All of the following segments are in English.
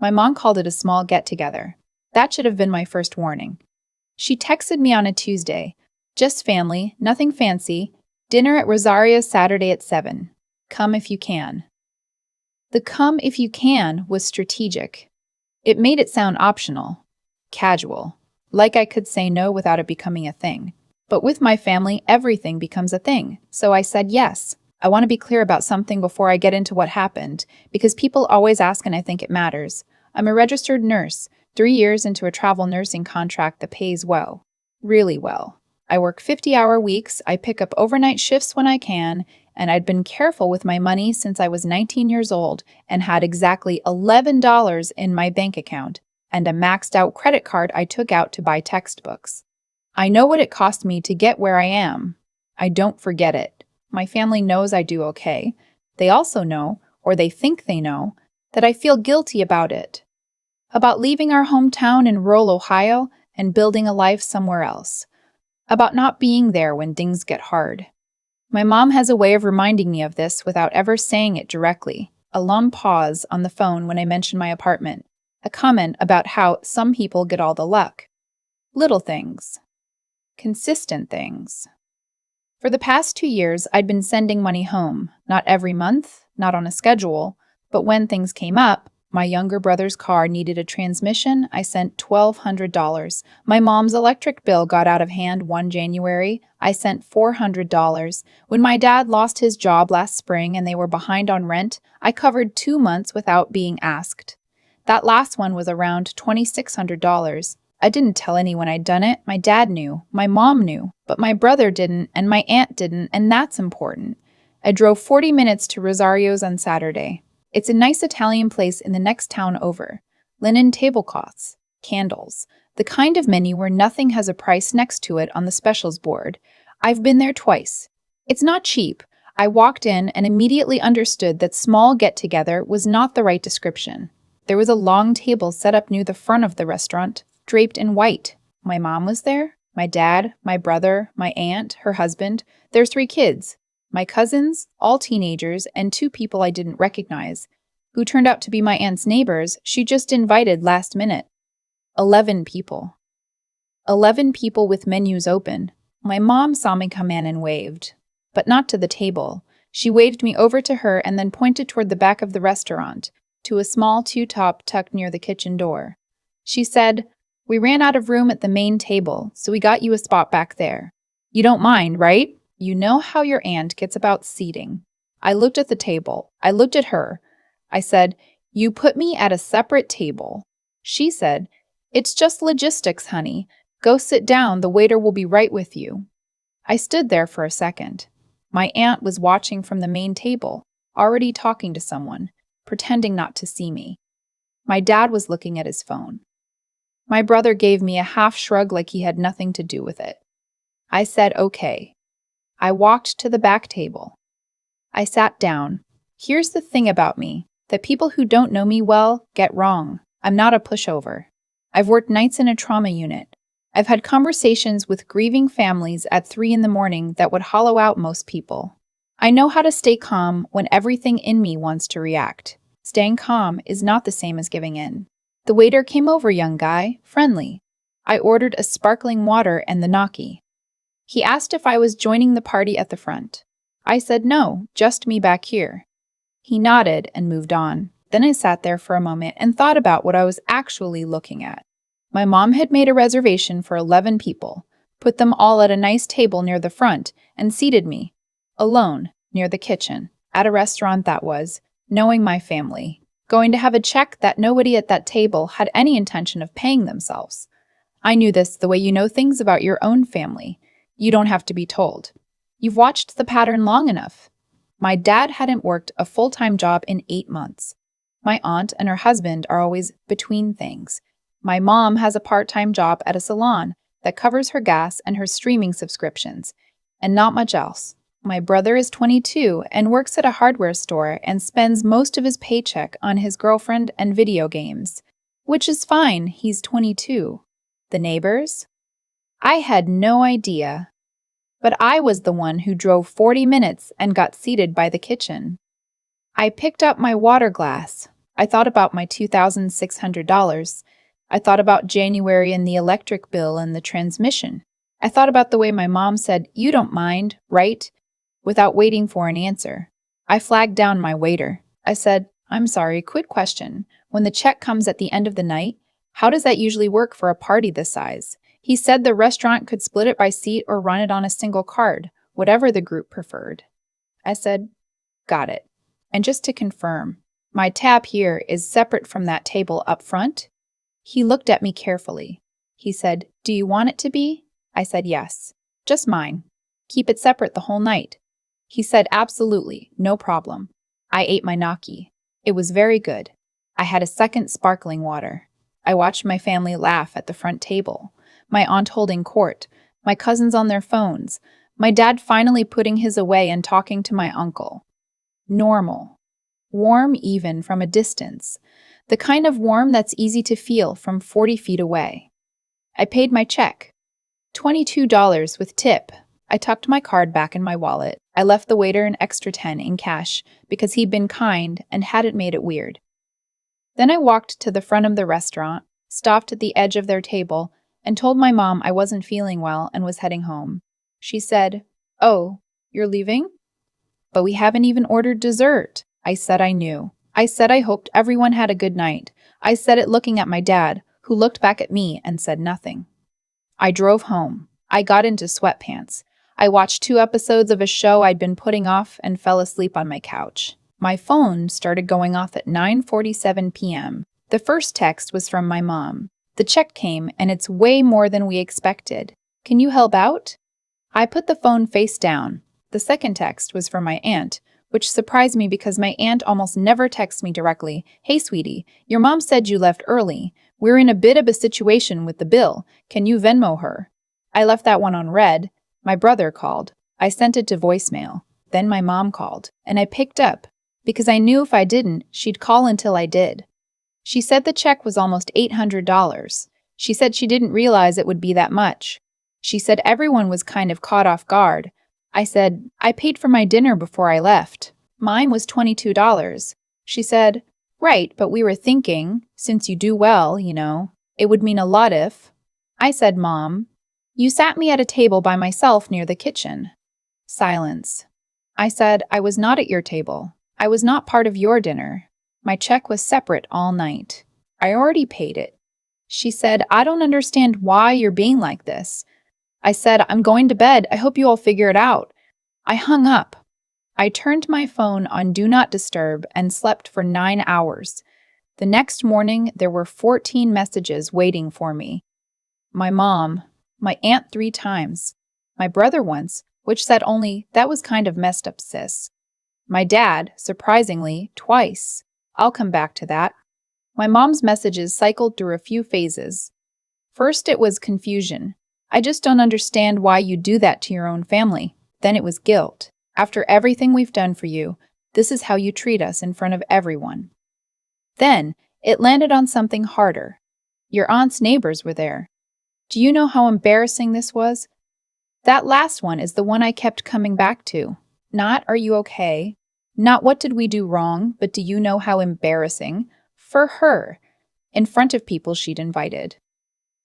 My mom called it a small get-together. That should have been my first warning. She texted me on a Tuesday. Just family, nothing fancy. Dinner at Rosario's Saturday at 7. Come if you can. The come if you can was strategic. It made it sound optional, casual, like I could say no without it becoming a thing. But with my family, everything becomes a thing. So I said yes. I want to be clear about something before I get into what happened, because people always ask and I think it matters. I'm a registered nurse, 3 years into a travel nursing contract that pays well. Really well. I work 50-hour weeks, I pick up overnight shifts when I can, and I'd been careful with my money since I was 19 years old and had exactly $11 in my bank account and a maxed-out credit card I took out to buy textbooks. I know what it cost me to get where I am. I don't forget it. My family knows I do okay. They also know, or they think they know, that I feel guilty about it. About leaving our hometown in rural Ohio and building a life somewhere else. About not being there when things get hard. My mom has a way of reminding me of this without ever saying it directly. A long pause on the phone when I mention my apartment. A comment about how some people get all the luck. Little things. Consistent things. For the past 2 years, I'd been sending money home, not every month, not on a schedule, but when things came up, my younger brother's car needed a transmission, I sent $1,200. My mom's electric bill got out of hand one January, I sent $400. When my dad lost his job last spring and they were behind on rent, I covered 2 months without being asked. That last one was around $2,600. I didn't tell anyone I'd done it. My dad knew. My mom knew. But my brother didn't, and my aunt didn't, and that's important. I drove 40 minutes to Rosario's on Saturday. It's a nice Italian place in the next town over. Linen tablecloths, candles, the kind of menu where nothing has a price next to it on the specials board. I've been there twice. It's not cheap. I walked in and immediately understood that small get-together was not the right description. There was a long table set up near the front of the restaurant, draped in white. My mom was there, my dad, my brother, my aunt, her husband. There's 3 kids. My cousins, all teenagers, and 2 people I didn't recognize, who turned out to be my aunt's neighbors she just invited last minute. 11 people. 11 people with menus open. My mom saw me come in and waved. But not to the table. She waved me over to her and then pointed toward the back of the restaurant, to a small 2-top tucked near the kitchen door. She said, "We ran out of room at the main table, so we got you a spot back there. You don't mind, right? You know how your aunt gets about seating." I looked at the table. I looked at her. I said, "You put me at a separate table." She said, "It's just logistics, honey. Go sit down. The waiter will be right with you." I stood there for a second. My aunt was watching from the main table, already talking to someone, pretending not to see me. My dad was looking at his phone. My brother gave me a half shrug like he had nothing to do with it. I said, "Okay." I walked to the back table. I sat down. Here's the thing about me, that people who don't know me well get wrong. I'm not a pushover. I've worked nights in a trauma unit. I've had conversations with grieving families at 3 in the morning that would hollow out most people. I know how to stay calm when everything in me wants to react. Staying calm is not the same as giving in. The waiter came over, young guy, friendly. I ordered a sparkling water and the gnocchi. He asked if I was joining the party at the front. I said no, just me back here. He nodded and moved on. Then I sat there for a moment and thought about what I was actually looking at. My mom had made a reservation for 11 people, put them all at a nice table near the front, and seated me, alone, near the kitchen, at a restaurant that was, knowing my family, going to have a check that nobody at that table had any intention of paying themselves. I knew this the way you know things about your own family. You don't have to be told. You've watched the pattern long enough. My dad hadn't worked a full-time job in 8 months. My aunt and her husband are always between things. My mom has a part-time job at a salon that covers her gas and her streaming subscriptions, and not much else. My brother is 22 and works at a hardware store and spends most of his paycheck on his girlfriend and video games. Which is fine, he's 22. The neighbors? I had no idea. But I was the one who drove 40 minutes and got seated by the kitchen. I picked up my water glass. I thought about my $2,600. I thought about January and the electric bill and the transmission. I thought about the way my mom said, "You don't mind, right?" without waiting for an answer. I flagged down my waiter. I said, "I'm sorry, quick question. When the check comes at the end of the night, how does that usually work for a party this size?" He said the restaurant could split it by seat or run it on a single card, whatever the group preferred. I said, "Got it. And just to confirm, my tab here is separate from that table up front?" He looked at me carefully. He said, "Do you want it to be?" I said, "Yes. Just mine. Keep it separate the whole night." He said, "Absolutely, no problem." I ate my gnocchi. It was very good. I had a second sparkling water. I watched my family laugh at the front table, my aunt holding court, my cousins on their phones, my dad finally putting his away and talking to my uncle. Normal. Warm even from a distance. The kind of warm that's easy to feel from 40 feet away. I paid my check. $22 with tip. I tucked my card back in my wallet. I left the waiter an extra 10 in cash because he'd been kind and hadn't made it weird. Then I walked to the front of the restaurant, stopped at the edge of their table, and told my mom I wasn't feeling well and was heading home. She said, "Oh, you're leaving? But we haven't even ordered dessert." I said I knew. I said I hoped everyone had a good night. I said it looking at my dad, who looked back at me and said nothing. I drove home. I got into sweatpants. I watched 2 episodes of a show I'd been putting off and fell asleep on my couch. My phone started going off at 9:47 p.m. The first text was from my mom. "The check came, and it's way more than we expected. Can you help out?" I put the phone face down. The second text was from my aunt, which surprised me because my aunt almost never texts me directly. "Hey, sweetie, your mom said you left early. We're in a bit of a situation with the bill. Can you Venmo her?" I left that one on red. My brother called. I sent it to voicemail. Then my mom called, and I picked up, because I knew if I didn't, she'd call until I did. She said the check was almost $800. She said she didn't realize it would be that much. She said everyone was kind of caught off guard. I said, "I paid for my dinner before I left. Mine was $22. She said, "Right, but we were thinking, since you do well, it would mean a lot if..." I said, "Mom, you sat me at a table by myself near the kitchen." Silence. I said, "I was not at your table. I was not part of your dinner. My check was separate all night. I already paid it." She said, "I don't understand why you're being like this." I said, "I'm going to bed. I hope you all figure it out." I hung up. I turned my phone on Do Not Disturb and slept for 9 hours. The next morning, there were 14 messages waiting for me. My mom, my aunt 3 times, my brother once, which said only, "That was kind of messed up, sis." My dad, surprisingly, twice. I'll come back to that. My mom's messages cycled through a few phases. First, it was confusion. "I just don't understand why you do that to your own family." Then it was guilt. "After everything we've done for you, this is how you treat us in front of everyone." Then, it landed on something harder. Your aunt's neighbors were there. Do you know how embarrassing this was? That last one is the one I kept coming back to. Not, "Are you okay?" Not, "What did we do wrong?" But, "Do you know how embarrassing?" For her, in front of people she'd invited.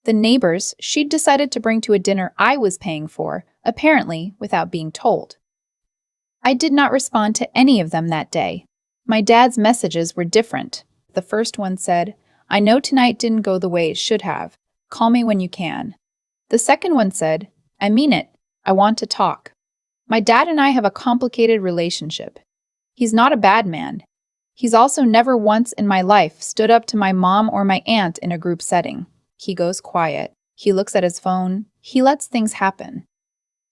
The neighbors she'd decided to bring to a dinner I was paying for, apparently without being told. I did not respond to any of them that day. My dad's messages were different. The first one said, "I know tonight didn't go the way it should have. Call me when you can." The second one said, "I mean it. I want to talk." My dad and I have a complicated relationship. He's not a bad man. He's also never once in my life stood up to my mom or my aunt in a group setting. He goes quiet. He looks at his phone. He lets things happen.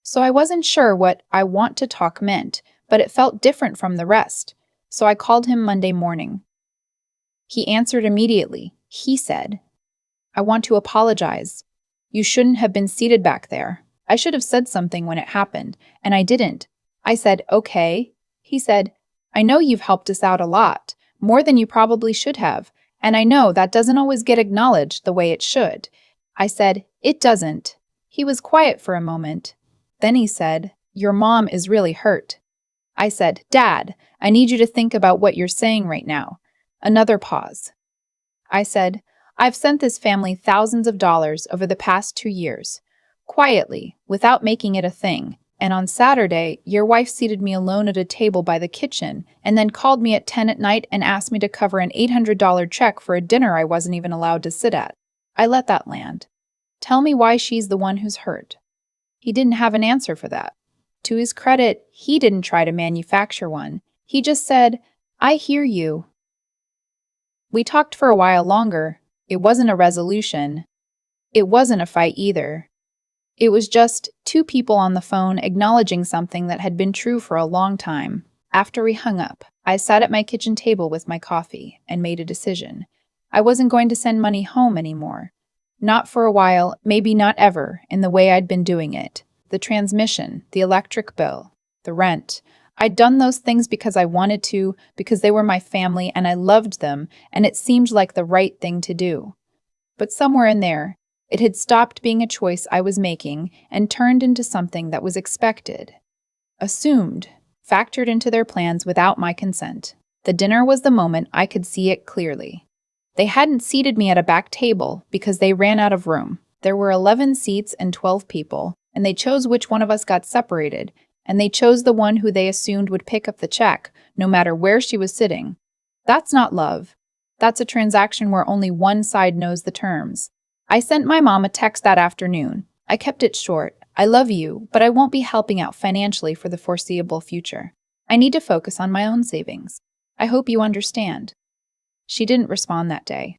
So I wasn't sure what "I want to talk" meant, but it felt different from the rest. So I called him Monday morning. He answered immediately. He said, "I want to apologize. You shouldn't have been seated back there. I should have said something when it happened, and I didn't." I said, "Okay." He said, "I know you've helped us out a lot, more than you probably should have, and I know that doesn't always get acknowledged the way it should." I said, "It doesn't." He was quiet for a moment. Then he said, "Your mom is really hurt." I said, "Dad, I need you to think about what you're saying right now. Another pause. I said, I've sent this family thousands of dollars over the past 2 years, quietly, without making it a thing. And on Saturday, your wife seated me alone at a table by the kitchen and then called me at 10 at night and asked me to cover an $800 check for a dinner I wasn't even allowed to sit at. I let that land. Tell me why she's the one who's hurt. He didn't have an answer for that. To his credit, he didn't try to manufacture one. He just said, I hear you. We talked for a while longer. It wasn't a resolution. It wasn't a fight either. It was just two people on the phone acknowledging something that had been true for a long time. After we hung up, I sat at my kitchen table with my coffee and made a decision. I wasn't going to send money home anymore. Not for a while, maybe not ever, in the way I'd been doing it. The transmission, the electric bill, the rent. I'd done those things because I wanted to, because they were my family and I loved them, and it seemed like the right thing to do. But somewhere in there, it had stopped being a choice I was making and turned into something that was expected. Assumed, factored into their plans without my consent. The dinner was the moment I could see it clearly. They hadn't seated me at a back table because they ran out of room. There were 11 seats and 12 people, and they chose which one of us got separated, and they chose the one who they assumed would pick up the check, no matter where she was sitting. That's not love. That's a transaction where only one side knows the terms. I sent my mom a text that afternoon. I kept it short. I love you, but I won't be helping out financially for the foreseeable future. I need to focus on my own savings. I hope you understand. She didn't respond that day.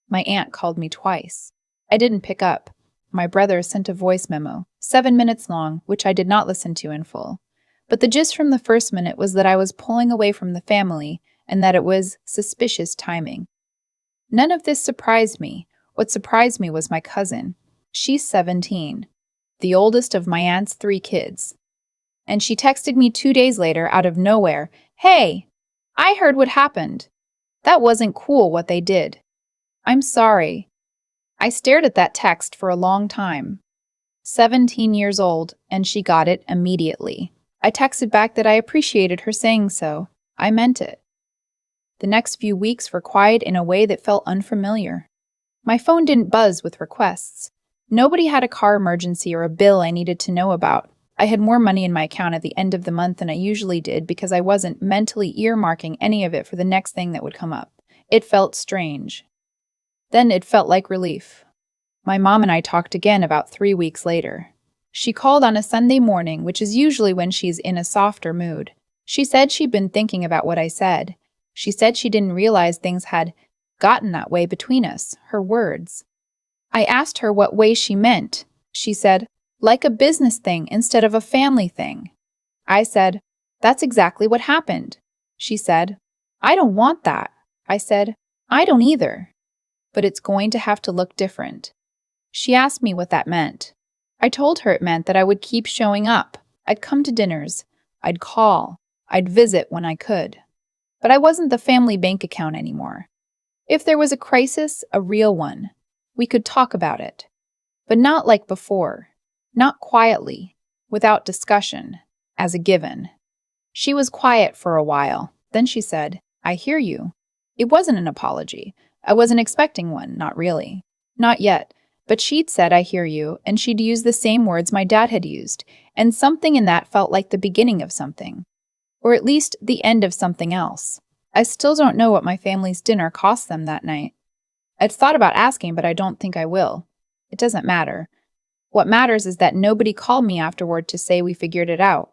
My aunt called me twice. I didn't pick up. My brother sent a voice memo, 7 minutes long, which I did not listen to in full. But the gist from the first minute was that I was pulling away from the family and that it was suspicious timing. None of this surprised me. What surprised me was my cousin. She's 17, the oldest of my aunt's 3 kids. And she texted me 2 days later out of nowhere, "Hey, I heard what happened. That wasn't cool what they did. I'm sorry." I stared at that text for a long time. 17 years old, and she got it immediately. I texted back that I appreciated her saying so. I meant it. The next few weeks were quiet in a way that felt unfamiliar. My phone didn't buzz with requests. Nobody had a car emergency or a bill I needed to know about. I had more money in my account at the end of the month than I usually did because I wasn't mentally earmarking any of it for the next thing that would come up. It felt strange. Then it felt like relief. My mom and I talked again about 3 weeks later. She called on a Sunday morning, which is usually when she's in a softer mood. She said she'd been thinking about what I said. She said she didn't realize things had gotten that way between us, her words. I asked her what way she meant. She said, like a business thing instead of a family thing. I said, that's exactly what happened. She said, I don't want that. I said, I don't either. But it's going to have to look different. She asked me what that meant. I told her it meant that I would keep showing up. I'd come to dinners. I'd call. I'd visit when I could. But I wasn't the family bank account anymore. If there was a crisis, a real one, we could talk about it. But not like before. Not quietly, without discussion, as a given. She was quiet for a while. Then she said, I hear you. It wasn't an apology. I wasn't expecting one, not really. Not yet. But she'd said, I hear you, and she'd used the same words my dad had used, and something in that felt like the beginning of something. Or at least the end of something else. I still don't know what my family's dinner cost them that night. I'd thought about asking, but I don't think I will. It doesn't matter. What matters is that nobody called me afterward to say we figured it out.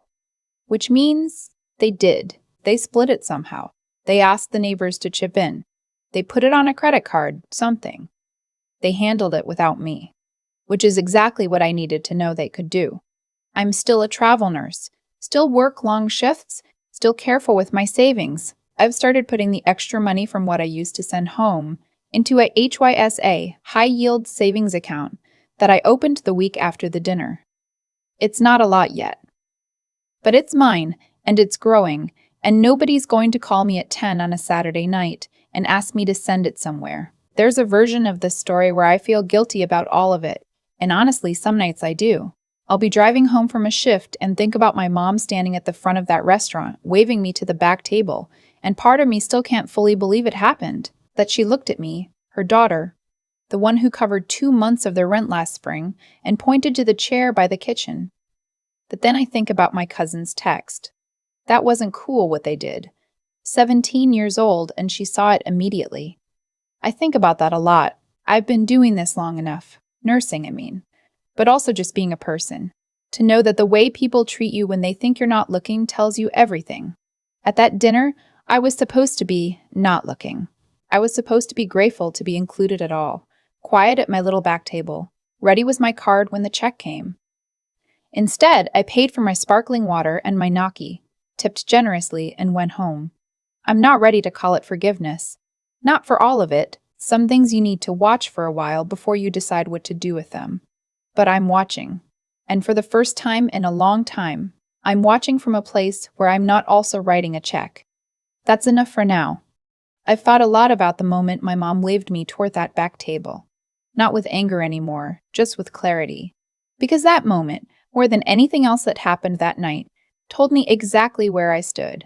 Which means they did. They split it somehow. They asked the neighbors to chip in. They put it on a credit card, something. They handled it without me, which is exactly what I needed to know they could do. I'm still a travel nurse, still work long shifts, still careful with my savings. I've started putting the extra money from what I used to send home into a HYSA, high-yield savings account, that I opened the week after the dinner. It's not a lot yet. But it's mine, and it's growing, and nobody's going to call me at 10 on a Saturday night and ask me to send it somewhere. There's a version of this story where I feel guilty about all of it, and honestly, some nights I do. I'll be driving home from a shift and think about my mom standing at the front of that restaurant, waving me to the back table, And part of me still can't fully believe it happened, that she looked at me, her daughter, the one who covered 2 months of their rent last spring, and pointed to the chair by the kitchen. But then I think about my cousin's text. That wasn't cool what they did. 17 years old, and she saw it immediately. I think about that a lot. I've been doing this long enough. Nursing, I mean. But also just being a person. To know that the way people treat you when they think you're not looking tells you everything. At that dinner, I was supposed to be not looking. I was supposed to be grateful to be included at all. Quiet at my little back table. Ready was my card when the check came. Instead, I paid for my sparkling water and my gnocchi, tipped generously, and went home. I'm not ready to call it forgiveness. Not for all of it. Some things you need to watch for a while before you decide what to do with them. But I'm watching. And for the first time in a long time, I'm watching from a place where I'm not also writing a check. That's enough for now. I've thought a lot about the moment my mom waved me toward that back table. Not with anger anymore, just with clarity. Because that moment, more than anything else that happened that night, told me exactly where I stood.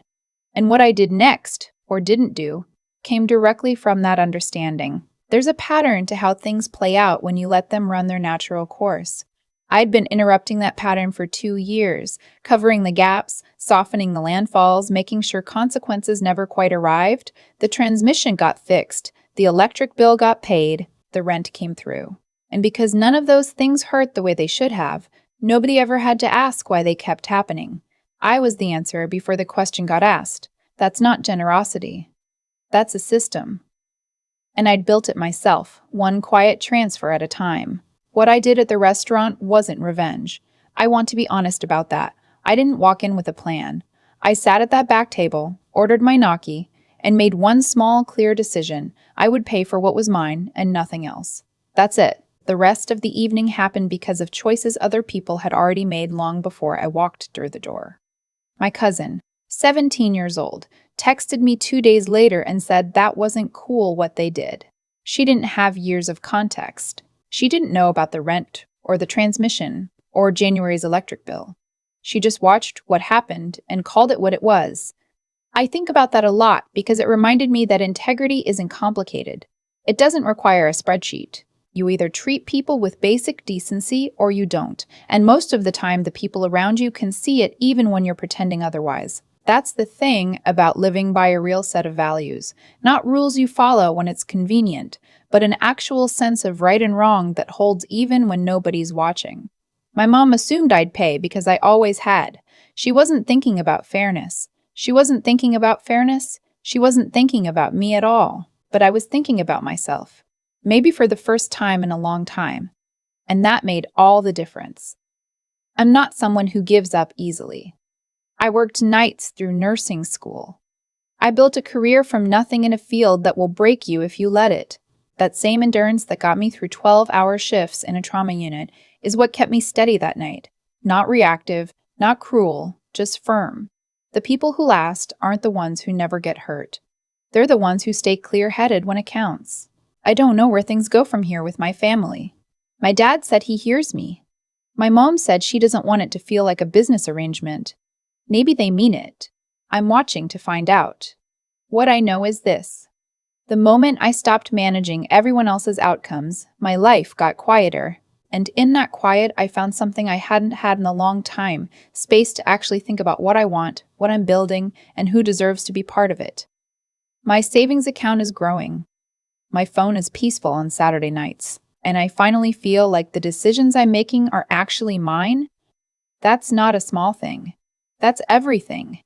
And what I did next, or didn't do, came directly from that understanding. There's a pattern to how things play out when you let them run their natural course. I'd been interrupting that pattern for 2 years, covering the gaps, softening the landfalls, making sure consequences never quite arrived. The transmission got fixed, the electric bill got paid, the rent came through. And because none of those things hurt the way they should have, nobody ever had to ask why they kept happening. I was the answer before the question got asked. That's not generosity. That's a system. And I'd built it myself, one quiet transfer at a time. What I did at the restaurant wasn't revenge. I want to be honest about that. I didn't walk in with a plan. I sat at that back table, ordered my gnocchi, and made one small, clear decision. I would pay for what was mine and nothing else. That's it. The rest of the evening happened because of choices other people had already made long before I walked through the door. My cousin, 17 years old, texted me 2 days later and said that wasn't cool what they did. She didn't have years of context. She didn't know about the rent, or the transmission, or January's electric bill. She just watched what happened and called it what it was. I think about that a lot because it reminded me that integrity isn't complicated. It doesn't require a spreadsheet. You either treat people with basic decency or you don't, and most of the time the people around you can see it even when you're pretending otherwise. That's the thing about living by a real set of values. Not rules you follow when it's convenient, but an actual sense of right and wrong that holds even when nobody's watching. My mom assumed I'd pay because I always had. She wasn't thinking about fairness. She wasn't thinking about fairness. She wasn't thinking about me at all. But I was thinking about myself. Maybe for the first time in a long time. And that made all the difference. I'm not someone who gives up easily. I worked nights through nursing school. I built a career from nothing in a field that will break you if you let it. That same endurance that got me through 12-hour shifts in a trauma unit is what kept me steady that night. Not reactive, not cruel, just firm. The people who last aren't the ones who never get hurt. They're the ones who stay clear-headed when it counts. I don't know where things go from here with my family. My dad said he hears me. My mom said she doesn't want it to feel like a business arrangement. Maybe they mean it. I'm watching to find out. What I know is this. The moment I stopped managing everyone else's outcomes, my life got quieter. And in that quiet, I found something I hadn't had in a long time, space to actually think about what I want, what I'm building, and who deserves to be part of it. My savings account is growing. My phone is peaceful on Saturday nights, and I finally feel like the decisions I'm making are actually mine. That's not a small thing. That's everything.